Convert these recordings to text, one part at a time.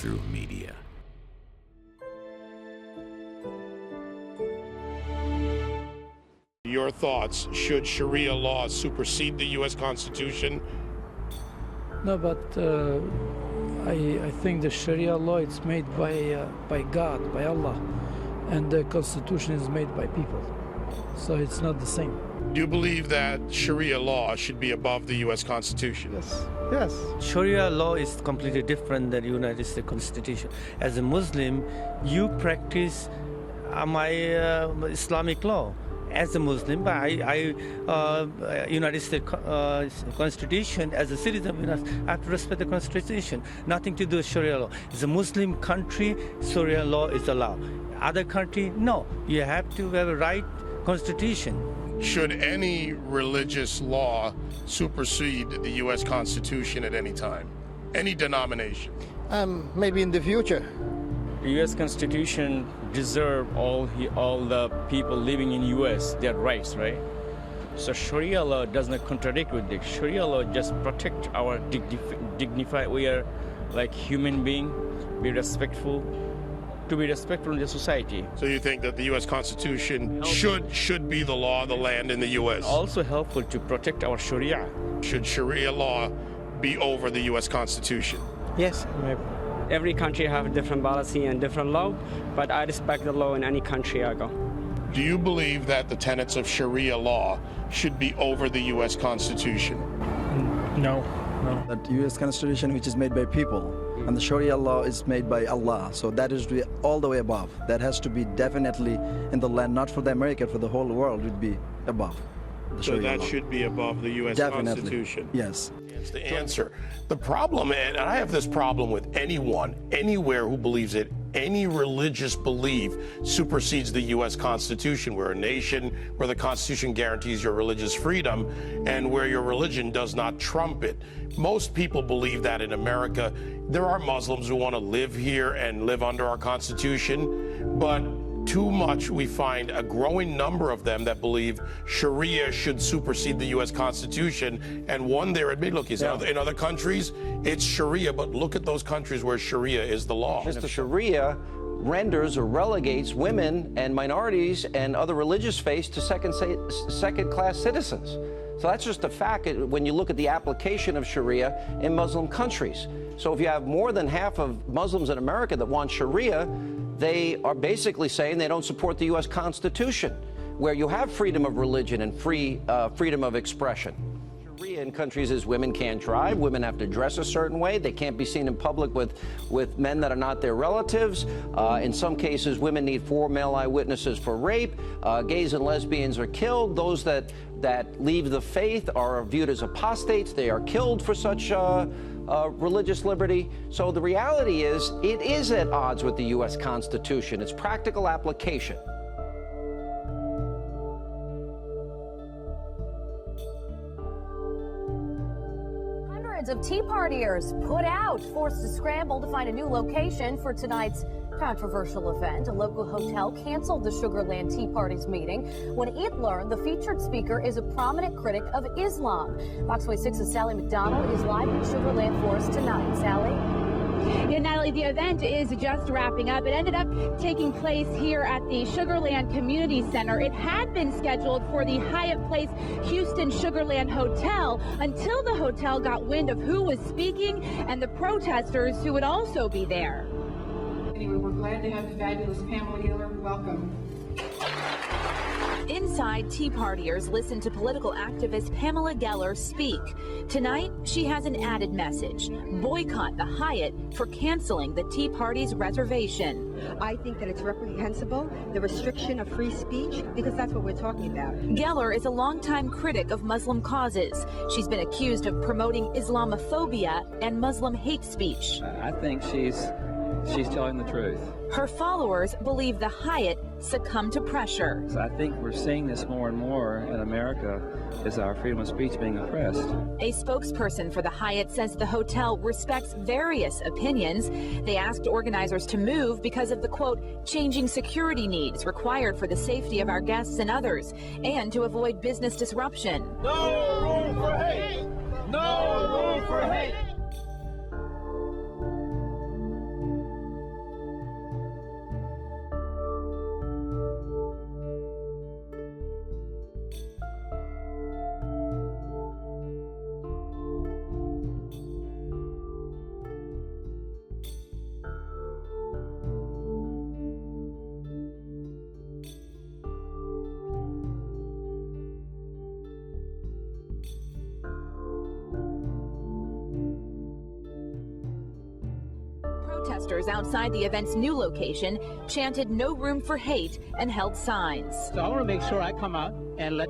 Breakthrough Media. Your thoughts, should Sharia law supersede the U.S. Constitution? No, but I think the Sharia law is made by God, by Allah, and the Constitution is made by people. So it's not the same. Do you believe that Sharia law should be above the U.S. Constitution? Yes. Yes. Sharia law is completely different than the United States Constitution. As a Muslim, you practice my Islamic law. As a Muslim, United States Constitution, as a citizen, I have to respect the Constitution. Nothing to do with Sharia law. It's a Muslim country, Sharia law is allowed. Other country, no. You have to have a right Constitution. Should any religious law supersede the U.S. Constitution at any time? Any denomination? Maybe in the future. The U.S. Constitution deserve all the people living in U.S. their rights, right? So Sharia law does not contradict with this. Sharia law just protect our dignified. We are like human being, be respectful, to be respectful in the society. So you think that the U.S. Constitution should be the law of the land in the U.S.? Also helpful to protect our Sharia. Should Sharia law be over the U.S. Constitution? Yes. Every country have a different policy and different law, but I respect the law in any country I go. Do you believe that the tenets of Sharia law should be over the U.S. Constitution? No. The U.S. Constitution, which is made by people, and the Sharia law is made by Allah. So that is all the way above. That has to be definitely in the land, not for the America, for the whole world would be above. So that should be above the U.S. Constitution? Yes. That's the answer. The problem, and I have this problem with anyone, anywhere who believes it, any religious belief supersedes the U.S. Constitution. We're a nation where the Constitution guarantees your religious freedom and where your religion does not trump it. Most people believe that in America. There are Muslims who want to live here and live under our Constitution, but too much, we find a growing number of them that believe Sharia should supersede the U.S. Constitution. And one there admit, look, in other countries, it's Sharia, but look at those countries where Sharia is the law. Mr. Sharia renders or relegates women and minorities and other religious faiths to second-class citizens. So that's just a fact when you look at the application of Sharia in Muslim countries. So if you have more than half of Muslims in America that want Sharia, they are basically saying they don't support the U.S. Constitution, where you have freedom of religion and freedom of expression. Sharia in countries is women can't drive, women have to dress a certain way, they can't be seen in public with men that are not their relatives. In some cases, women need 4 male eyewitnesses for rape. Gays and lesbians are killed. Those that leave the faith are viewed as apostates. They are killed for such religious liberty. So the reality is, it is at odds with the U.S. Constitution. It's practical application. Hundreds of Tea Partiers put out, forced to scramble to find a new location for tonight's controversial event. A local hotel canceled the Sugarland Tea Party's meeting when it learned the featured speaker is a prominent critic of Islam. Fox 6's Sally McDonald is live in Sugarland for us tonight. Sally? Yeah, Natalie, the event is just wrapping up. It ended up taking place here at the Sugarland Community Center. It had been scheduled for the Hyatt Place Houston Sugarland Hotel until the hotel got wind of who was speaking and the protesters who would also be there. Anyway, we're glad to have the fabulous Pamela Geller. Welcome. Inside, Tea Partiers listen to political activist Pamela Geller speak. Tonight, she has an added message. Boycott the Hyatt for canceling the Tea Party's reservation. I think that it's reprehensible, the restriction of free speech, because that's what we're talking about. Geller is a longtime critic of Muslim causes. She's been accused of promoting Islamophobia and Muslim hate speech. I think she's telling the truth. Her followers believe the Hyatt succumbed to pressure. So I think we're seeing this more and more in America, is our freedom of speech being oppressed. A spokesperson for the Hyatt says the hotel respects various opinions. They asked organizers to move because of the, quote, changing security needs required for the safety of our guests and others, and to avoid business disruption. No room for hate! No room for hate! protesters outside the event's new location chanted "No room for hate" and held signs. So I want to make sure I come out and let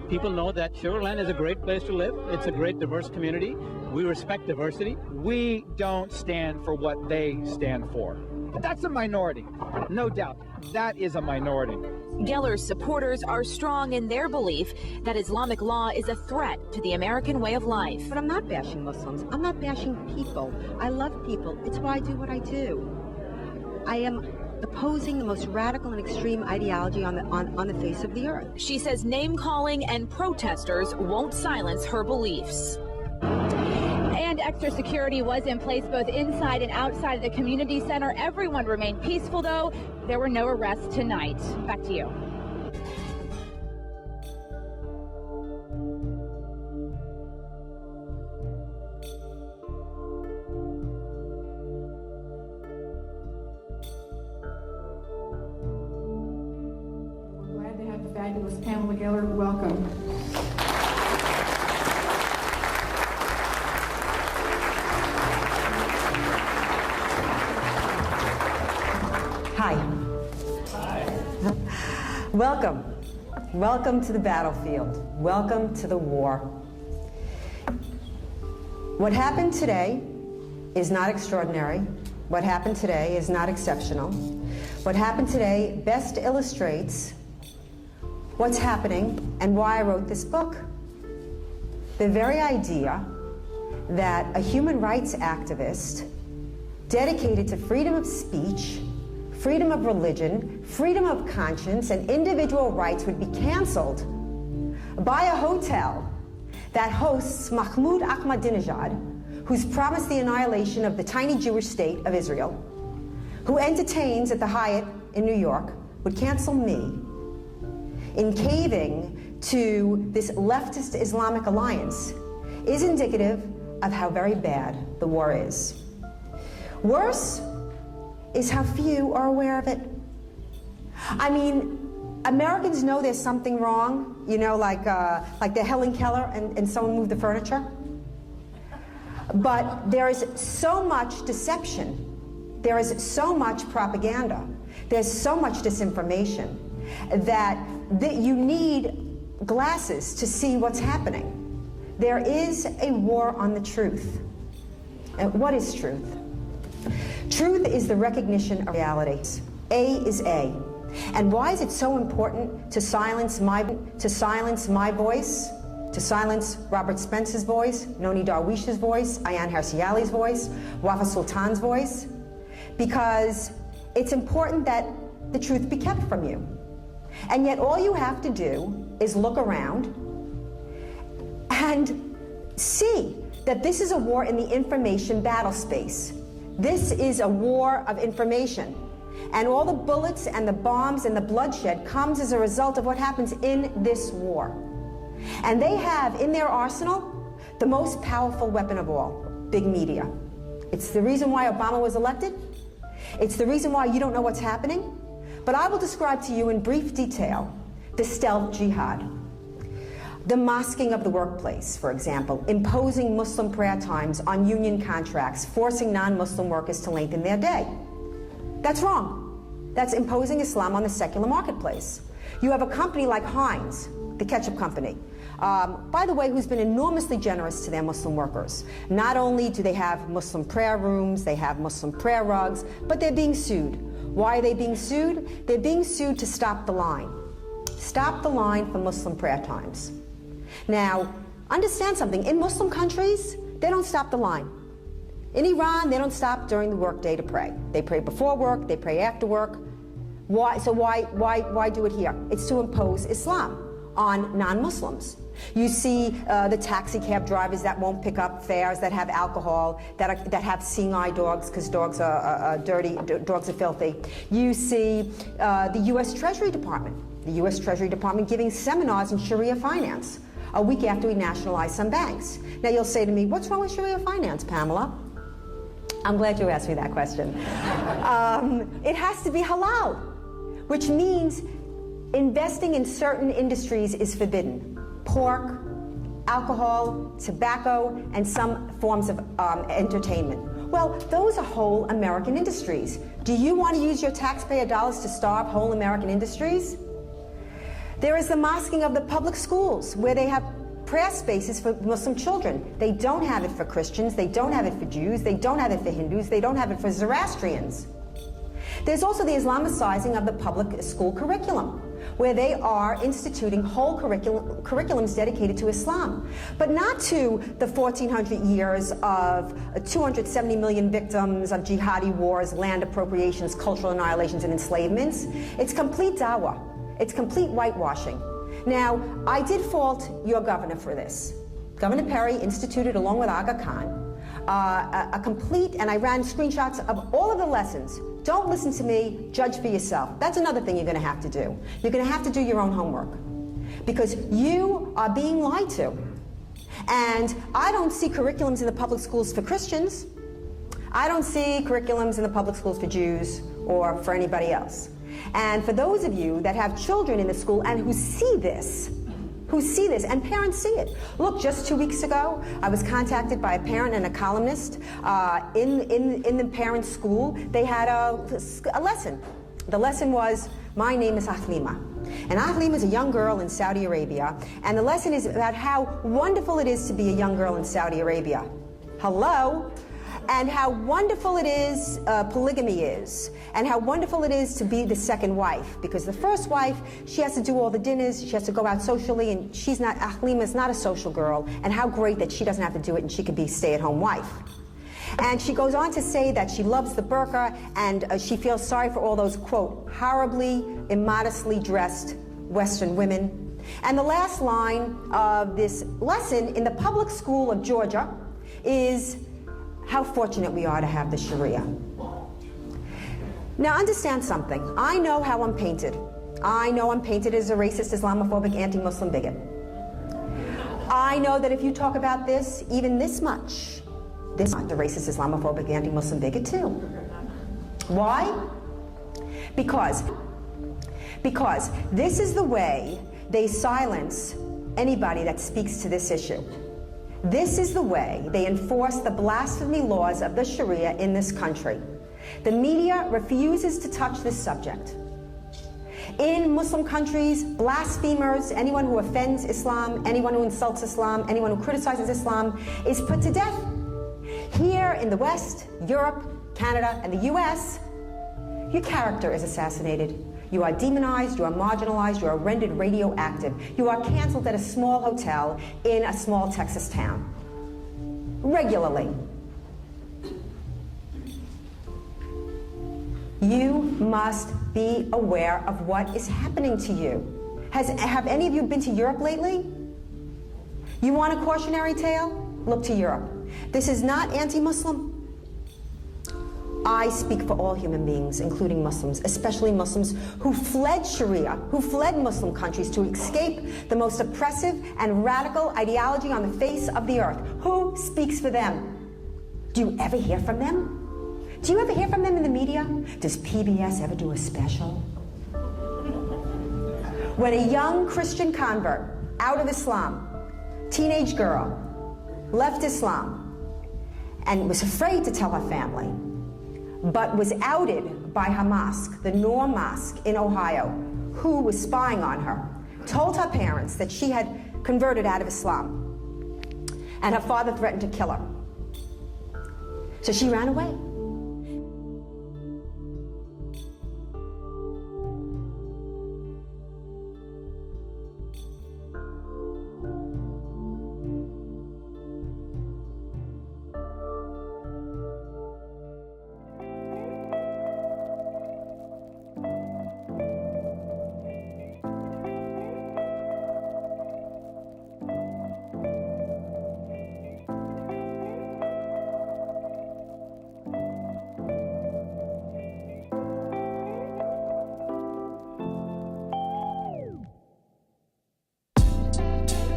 people know that Sugar Land is a great place to live. It's a great diverse community. We respect diversity. We don't stand for what they stand for. But that's a minority, no doubt. That is a minority. Geller's supporters are strong in their belief that Islamic law is a threat to the American way of life. But I'm not bashing Muslims. I'm not bashing people. I love people. It's why I do what I do. I am opposing the most radical and extreme ideology on the face of the earth. She says name-calling and protesters won't silence her beliefs. And extra security was in place both inside and outside of the community center. Everyone remained peaceful, though. There were no arrests tonight. Back to you. We're glad to have the fabulous Pamela Geller. Welcome. Hi. Hi. Welcome. Welcome to the battlefield. Welcome to the war. What happened today is not extraordinary. What happened today is not exceptional. What happened today best illustrates what's happening and why I wrote this book. The very idea that a human rights activist dedicated to freedom of speech, freedom of religion, freedom of conscience, and individual rights would be canceled by a hotel that hosts Mahmoud Ahmadinejad, who's promised the annihilation of the tiny Jewish state of Israel, who entertains at the Hyatt in New York, would cancel me in caving to this leftist Islamic alliance is indicative of how very bad the war is. Worse is how few are aware of it. I mean, Americans know there's something wrong, you know, like the Helen Keller and someone moved the furniture. But there is so much deception, there is so much propaganda, there's so much disinformation that you need glasses to see what's happening. There is a war on the truth. And what is truth? Truth is the recognition of realities. A is A. And why is it so important to silence my voice, to silence Robert Spence's voice, Noni Darwish's voice, Ayaan Hirsi Ali's voice, Wafa Sultan's voice? Because it's important that the truth be kept from you. And yet all you have to do is look around and see that this is a war in the information battle space. This is a war of information. And all the bullets and the bombs and the bloodshed comes as a result of what happens in this war. And they have in their arsenal the most powerful weapon of all, big media. It's the reason why Obama was elected. It's the reason why you don't know what's happening. But I will describe to you in brief detail the stealth jihad. The mosquing of the workplace, for example, imposing Muslim prayer times on union contracts, forcing non-Muslim workers to lengthen their day. That's wrong. That's imposing Islam on the secular marketplace. You have a company like Heinz, the ketchup company, by the way, who's been enormously generous to their Muslim workers. Not only do they have Muslim prayer rooms, they have Muslim prayer rugs, but they're being sued. Why are they being sued? They're being sued to stop the line. Stop the line for Muslim prayer times. Now, understand something. In Muslim countries, they don't stop the line. In Iran, they don't stop during the workday to pray. They pray before work, they pray after work. Why? So why do it here? It's to impose Islam on non-Muslims. You see the taxi cab drivers that won't pick up fares, that have alcohol, that have seeing eye dogs because dogs are dirty, dogs are filthy. You see the U.S. Treasury Department. The U.S. Treasury Department giving seminars in Sharia finance a week after we nationalized some banks. Now you'll say to me, what's wrong with Sharia finance, Pamela? I'm glad you asked me that question. It has to be halal, which means investing in certain industries is forbidden. Pork, alcohol, tobacco, and some forms of entertainment. Well, those are whole American industries. Do you want to use your taxpayer dollars to starve whole American industries? There is the mosquing of the public schools, where they have prayer spaces for Muslim children. They don't have it for Christians, they don't have it for Jews, they don't have it for Hindus, they don't have it for Zoroastrians. There's also the Islamicizing of the public school curriculum, where they are instituting whole curriculums dedicated to Islam, but not to the 1,400 years of 270 million victims of jihadi wars, land appropriations, cultural annihilations, and enslavements. It's complete dawah. It's complete whitewashing. Now, I did fault your governor for this. Governor Perry instituted, along with Aga Khan, a complete, and I ran screenshots of all of the lessons. Don't listen to me, judge for yourself. That's another thing you're going to have to do. You're going to have to do your own homework, because you are being lied to. And I don't see curriculums in the public schools for Christians. I don't see curriculums in the public schools for Jews or for anybody else. And for those of you that have children in the school and who see this, and parents see it. Look, just 2 weeks ago, I was contacted by a parent and a columnist in the parents' school. They had a lesson. The lesson was, my name is Ahlima. And Ahlima is a young girl in Saudi Arabia. And the lesson is about how wonderful it is to be a young girl in Saudi Arabia. Hello? And how wonderful it is, polygamy is, and how wonderful it is to be the second wife. Because the first wife, she has to do all the dinners, she has to go out socially, and Ahlima's not a social girl, and how great that she doesn't have to do it and she can be a stay-at-home wife. And she goes on to say that she loves the burqa, and she feels sorry for all those, quote, horribly, immodestly dressed Western women. And the last line of this lesson in the public school of Georgia is, how fortunate we are to have the Sharia. Now understand something. I know how I'm painted. I know I'm painted as a racist, Islamophobic, anti-Muslim bigot. I know that if you talk about this, even this much, the racist, Islamophobic, anti-Muslim bigot too. Why? Because this is the way they silence anybody that speaks to this issue. This is the way they enforce the blasphemy laws of the Sharia in this country. The media refuses to touch this subject. In Muslim countries, blasphemers, anyone who offends Islam, anyone who insults Islam, anyone who criticizes Islam, is put to death. Here in the West, Europe, Canada, and the US, your character is assassinated. You are demonized, you are marginalized, you are rendered radioactive. You are canceled at a small hotel in a small Texas town. Regularly. You must be aware of what is happening to you. Have any of you been to Europe lately? You want a cautionary tale? Look to Europe. This is not anti-Muslim. I speak for all human beings, including Muslims, especially Muslims who fled Sharia, who fled Muslim countries to escape the most oppressive and radical ideology on the face of the earth. Who speaks for them? Do you ever hear from them? Do you ever hear from them in the media? Does PBS ever do a special? When a young Christian convert out of Islam, teenage girl, left Islam and was afraid to tell her family, but was outed by her mosque, the Noor Mosque in Ohio, who was spying on her, told her parents that she had converted out of Islam, and her father threatened to kill her. So she ran away.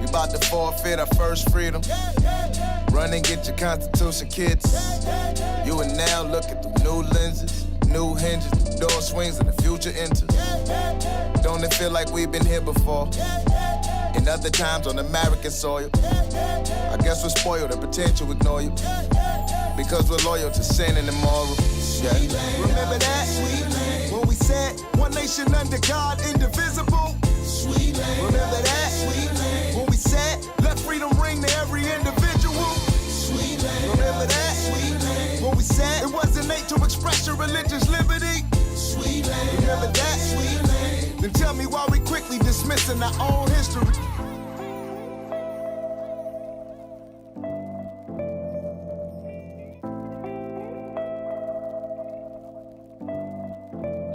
About to forfeit our first freedom. Run and get your Constitution, kids. You are now looking through new lenses, new hinges, door swings, and the future enters. Don't it feel like we've been here before? In other times on American soil. I guess we're spoiled and pretend to ignore you. because we're loyal to sin and immoral. Yeah. Remember that? When we said one nation under God, indivisible. Remember that? When we said let freedom ring to every individual. Remember that? When we said it wasn't innate to express your religious liberty. Remember that? Then tell me why we quickly dismissing our own history.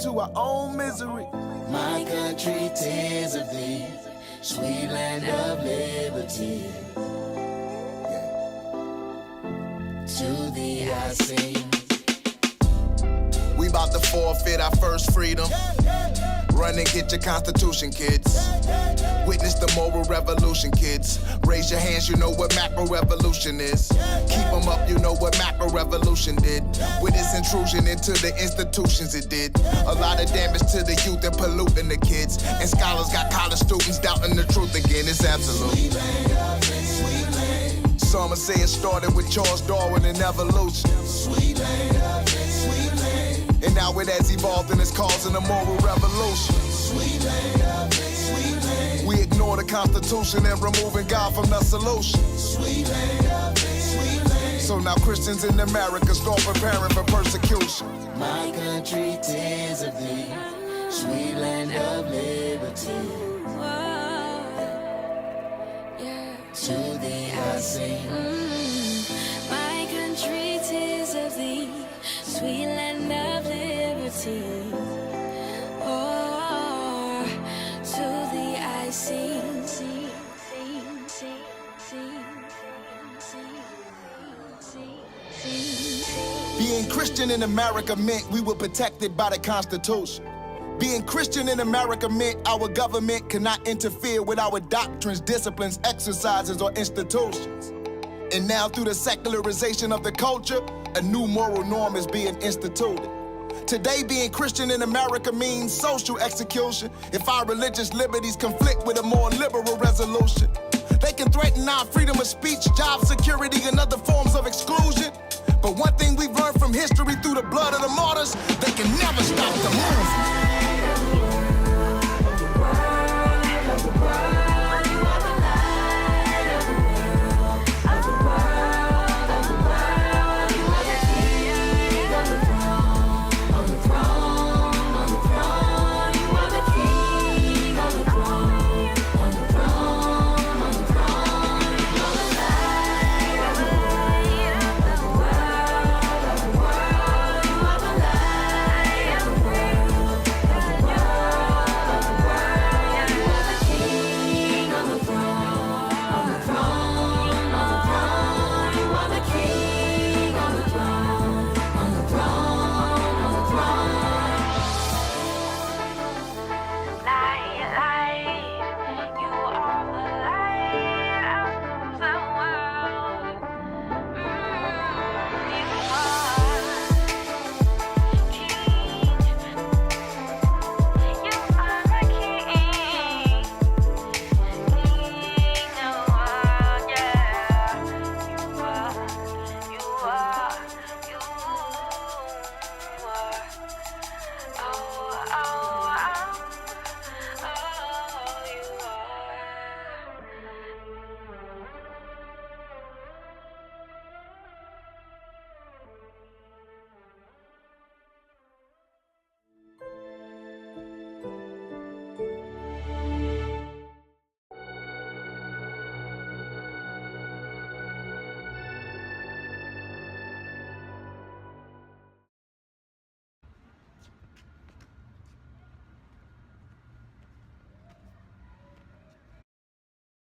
To our own misery. My country, tears of thee, sweet land of liberty. To thee I sing. We about to forfeit our first freedom. Run and get your constitution, kids. Witness the moral revolution, kids. Raise your hands, you know what macro revolution is. Keep them up, you know what macro revolution did. With its intrusion into the institutions it did. A lot of damage to the youth and polluting the kids. And scholars got college students doubting the truth again. It's absolute. Some say it started with Charles Darwin and evolution. And now it has evolved and it's causing a moral revolution. We ignore the Constitution and removing God from the solution. So now Christians in America start preparing for persecution. My country, tears of thee, sweet land of liberty. To thee I sing. My country, tears of thee, sweet land of liberty. Oh, to thee I sing, sing, sing, sing, sing, sing, sing, sing. Being Christian in America meant we were protected by the Constitution. Being Christian in America meant our government cannot interfere with our doctrines, disciplines, exercises, or institutions. And now through the secularization of the culture, a new moral norm is being instituted. Today, being Christian in America means social execution if our religious liberties conflict with a more liberal resolution. They can threaten our freedom of speech, job security, and other forms of exclusion. But one thing we've learned from history through the blood of the martyrs, they can never stop the movement.